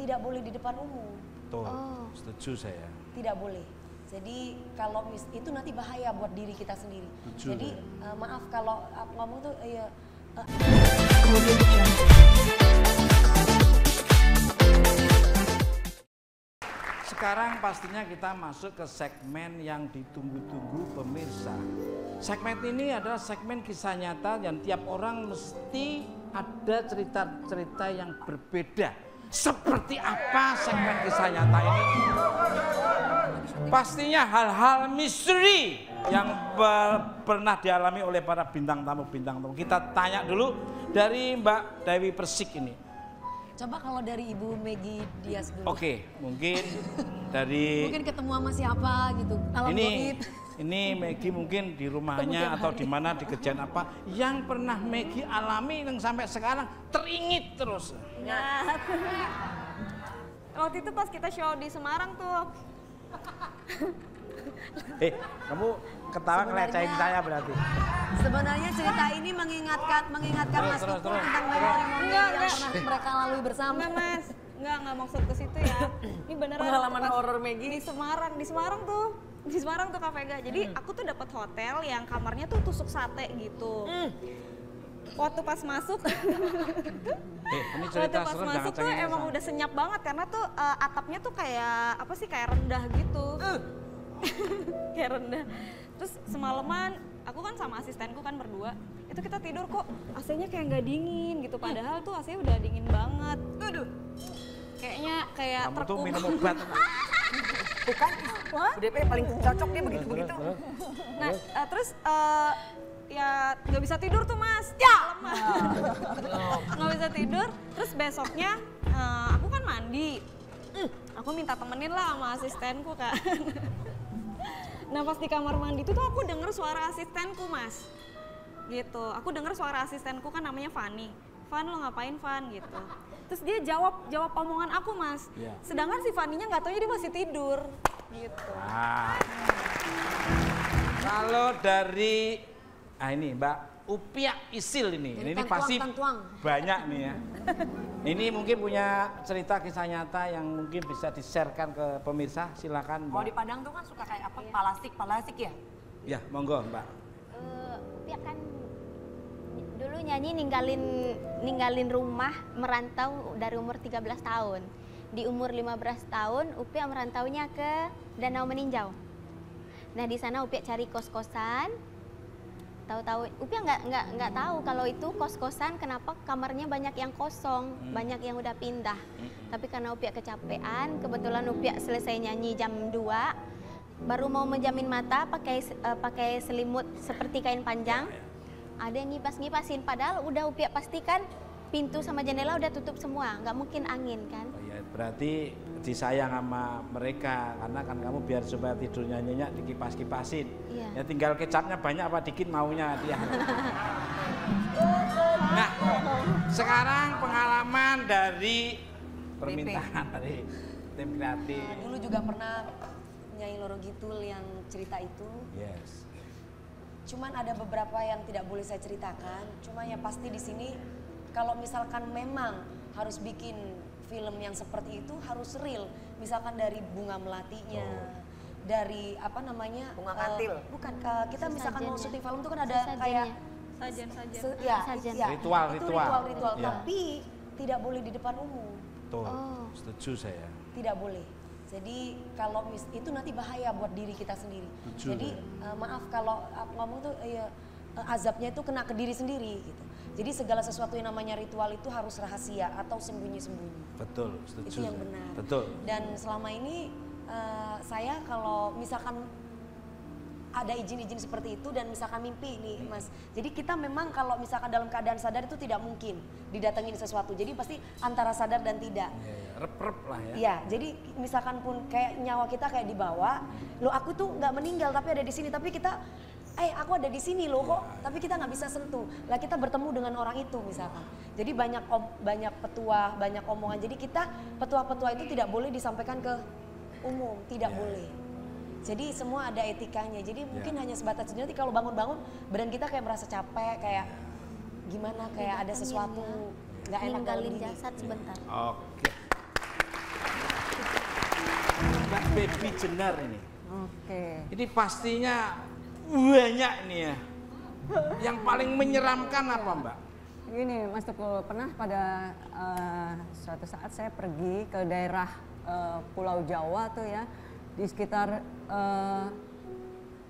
tidak boleh di depan umum. Betul, setuju saya. Tidak boleh. Jadi kalau itu nanti bahaya buat diri kita sendiri. Setuju, jadi maaf kalau ngomong tuh ya. Sekarang pastinya kita masuk ke segmen yang ditunggu-tunggu pemirsa. Segmen ini adalah segmen kisah nyata yang tiap orang mesti ada cerita-cerita yang berbeda. Seperti apa segmen kisah nyata ini? Pastinya hal-hal misteri yang pernah dialami oleh para bintang tamu. Kita tanya dulu dari Mbak Dewi Persik ini. Coba kalau dari Ibu Meggy Dias dulu. Oke, mungkin dari... Mungkin ketemu sama siapa gitu. Ini Meggy mungkin di rumahnya atau di mana, di kerjaan apa yang pernah Meggy alami yang sampai sekarang teringit terus. Ingat. Waktu itu pas kita show di Semarang tuh. Kamu ketawa ngelecehin saya berarti. Sebenarnya cerita ini mengingatkan Mas Tukul tentang memori-memori yang pernah mereka lalui bersama. Enggak Mas, enggak maksud ke situ ya. Ini beneran Pengalaman horor Meggy di Semarang tuh Kak Vega. Jadi aku tuh dapat hotel yang kamarnya tuh tusuk sate gitu. Waktu pas masuk, tuh emang udah senyap banget karena tuh atapnya tuh kayak apa sih, kayak rendah gitu. Kayak rendah. Terus semalaman aku kan sama asistenku kan berdua, itu kita tidur kok AC-nya kayak nggak dingin gitu, padahal tuh AC-nya udah dingin banget. Aduh. Kayaknya kayak kamu tuh minum obat. Bukan, UDP paling cocok dia begitu-begitu. Nah, terus ya nggak bisa tidur tuh Mas. Ya. Nggak bisa tidur. Terus besoknya aku kan mandi. Aku minta temenin lah sama asistenku kan. Nah pas di kamar mandi itu tuh aku denger suara asistenku Mas. Gitu. Aku denger suara asistenku kan namanya Fanny. Van, lo ngapain Van gitu. Terus dia jawab omongan aku Mas. Yeah. Sedangkan si Fanny-nya nggak taunya dia masih tidur. Gitu. Kalau dari ini Mbak Upia Isil ini pasti banyak nih ya. Ini mungkin punya cerita kisah nyata yang mungkin bisa di-sharekan ke pemirsa, silakan Mbak. Kalau di Padang tuh kan suka kayak apa, palasik ya? Ya, monggo Mbak. Upia kan dulu nyanyi ninggalin rumah, merantau dari umur 13 tahun. Di umur 15 tahun Upia merantaunya ke Danau Meninjau. Nah di sana Upia cari kos-kosan. Tahu-tahu Upia nggak tahu kalau itu kos-kosan, kenapa kamarnya banyak yang kosong, banyak yang udah pindah. Tapi karena Upia kecapean, kebetulan Upia selesai nyanyi jam 2, baru mau menjamin mata pakai selimut seperti kain panjang. Ada yang ngipas-ngipasin, padahal udah Upia pastikan pintu sama jendela udah tutup semua, nggak mungkin angin kan. Oh ya, berarti disayang sama mereka, karena kan kamu biar supaya tidurnya nyenyak dikipas-kipasin. Iya. Ya tinggal kecapnya banyak apa dikit maunya dia. Nah, sekarang pengalaman dari permintaan dari tim kreatif. Dulu juga pernah nyanyi Loro Gitul yang cerita itu. Yes. Cuman ada beberapa yang tidak boleh saya ceritakan. Cuma yang pasti di sini kalau misalkan memang harus bikin film yang seperti itu harus real. Misalkan dari bunga melatinya, dari apa namanya? Bunga kantil. Bukan, kita misalkan mau syuting film itu kan ada kayak sajen. Ritual. Ya. Tapi tidak boleh di depan umum. Betul, setuju saya. Tidak boleh. Jadi kalau itu nanti bahaya buat diri kita sendiri. Jadi maaf kalau ngomong tuh azabnya itu kena ke diri sendiri gitu. Jadi segala sesuatu yang namanya ritual itu harus rahasia atau sembunyi-sembunyi. Betul, setuju. Itu yang benar. Betul. Dan selama ini saya kalau misalkan ada izin-izin seperti itu dan misalkan mimpi nih Mas. Jadi kita memang kalau misalkan dalam keadaan sadar itu tidak mungkin didatengin sesuatu. Jadi pasti antara sadar dan tidak. Rep-rep lah ya. Iya, jadi misalkan pun kayak nyawa kita kayak dibawa, loh aku tuh nggak meninggal tapi ada di sini, tapi kita aku ada di sini loh kok, tapi kita nggak bisa sentuh. Lah kita bertemu dengan orang itu misalkan. Jadi banyak petuah, banyak omongan. Jadi kita petuah-petuah itu tidak boleh disampaikan ke umum, tidak boleh. Jadi semua ada etikanya. Jadi mungkin hanya sebatas itu. Nanti kalau bangun-bangun badan kita kayak merasa capek, kayak gimana, kayak ada sesuatu nggak enak dalam ninggalin diri. jasad sebentar. Oke. Mbak Baby Jenar ini. Oke. Ini pastinya banyak nih ya. Yang paling menyeramkan apa Mbak? Gini Mas Tukul, pernah pada suatu saat saya pergi ke daerah Pulau Jawa tuh ya, di sekitar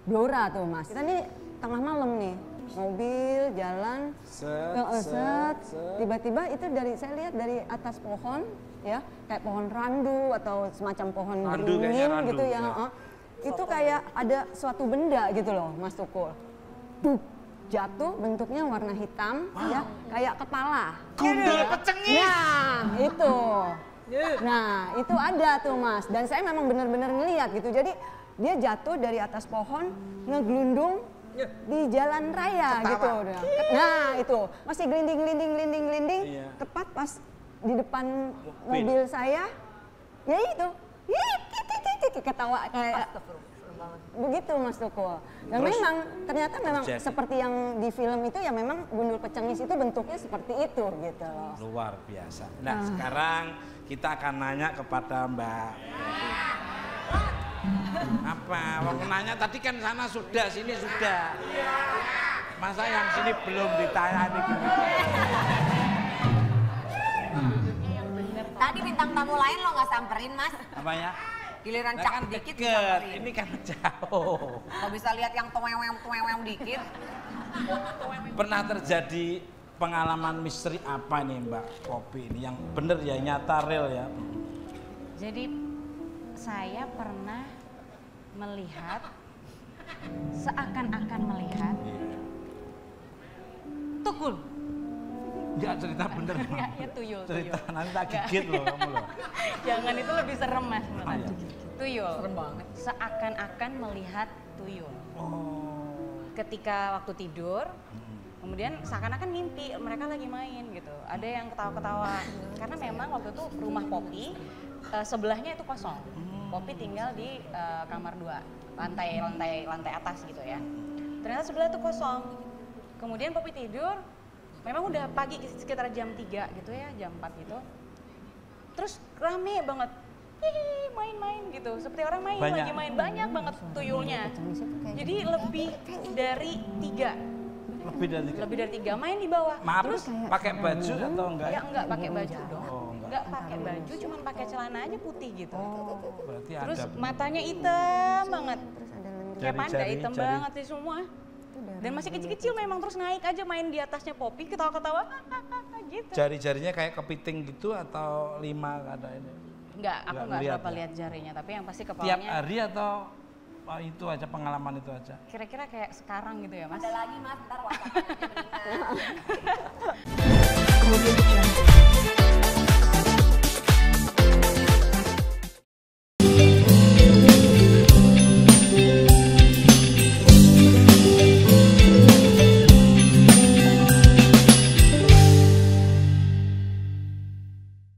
Blora tuh Mas. Kita nih tengah malam nih, mobil jalan, set, tiba-tiba itu saya lihat dari atas pohon ya, kayak pohon randu atau semacam pohon Randu, kayaknya beringin randu, gitu ya. ya. Itu kayak ada suatu benda gitu loh Mas Tukul. Duh, jatuh bentuknya warna hitam ya, kayak kepala. Gundul pecengis. Nah, itu. Nah, itu ada tuh Mas. Dan saya memang benar-benar ngelihat gitu. Jadi dia jatuh dari atas pohon, ngeglundung di jalan raya gitu. Nah, itu masih gelinding. Iya. Tepat pas di depan mobil saya, ya itu. Ketawa kayak begitu Mas Tukul. Dan Terus memang ternyata memang terjadi. seperti yang di film itu ya, memang gundul pecengis itu bentuknya seperti itu gitu loh. Luar biasa. Nah sekarang kita akan nanya kepada Mbak Baby. Apa? Waktu nanya tadi kan sana sudah, sini sudah. Masa yang sini belum ditanya nih? Tadi bintang tamu lain lo nggak samperin Mas, Apa ya? giliran Nah, cak kan dikit deket, disamperin. ini kan jauh. Kalau bisa lihat yang tuweng dikit. Pernah terjadi pengalaman misteri apa nih Mbak Popi ini yang bener ya, nyata real ya? Jadi saya pernah melihat, seakan-akan melihat tukul. Enggak cerita bener. Ya tuyul. Cerita nanti tak gigit loh kamu loh. Jangan, itu lebih serem Mas. Oh, iya. Tuyul. Serem banget. Seakan-akan melihat tuyul. Ketika waktu tidur, kemudian seakan-akan mimpi mereka lagi main gitu. Ada yang ketawa-ketawa. Karena memang waktu itu rumah Popi sebelahnya itu kosong. Popi tinggal di kamar 2, lantai atas gitu ya. Ternyata sebelah itu kosong. Kemudian Popi tidur, memang udah pagi sekitar jam 3 gitu ya, jam 4 gitu. Terus rame banget. Hihi, main-main gitu. Seperti orang main, Banyak. lagi main. Banyak banget tuyulnya. Jadi lebih dari 3. Lebih dari 3 main di bawah. Maaf, Terus pakai baju atau enggak? ya enggak pakai baju dong. Oh, enggak. Enggak pakai baju, cuman pakai celana aja putih gitu. Berarti Terus ada matanya hitam banget. Terus ada lendir. Kayak panda Jari-jari, hitam jari. banget sih semua. Dan masih kecil-kecil memang, terus naik aja main di atasnya Popi, ketawa-ketawa gitu. jari-jarinya kayak kepiting gitu atau 5 ada ini? Enggak, aku Nggak enggak ngeliat berapa ya? lihat jarinya, tapi yang pasti Tiap kepalanya hari atau itu aja, pengalaman itu aja? kira-kira kayak sekarang gitu ya Mas. Ada lagi Mas, ntar WhatsApp aja mendingan.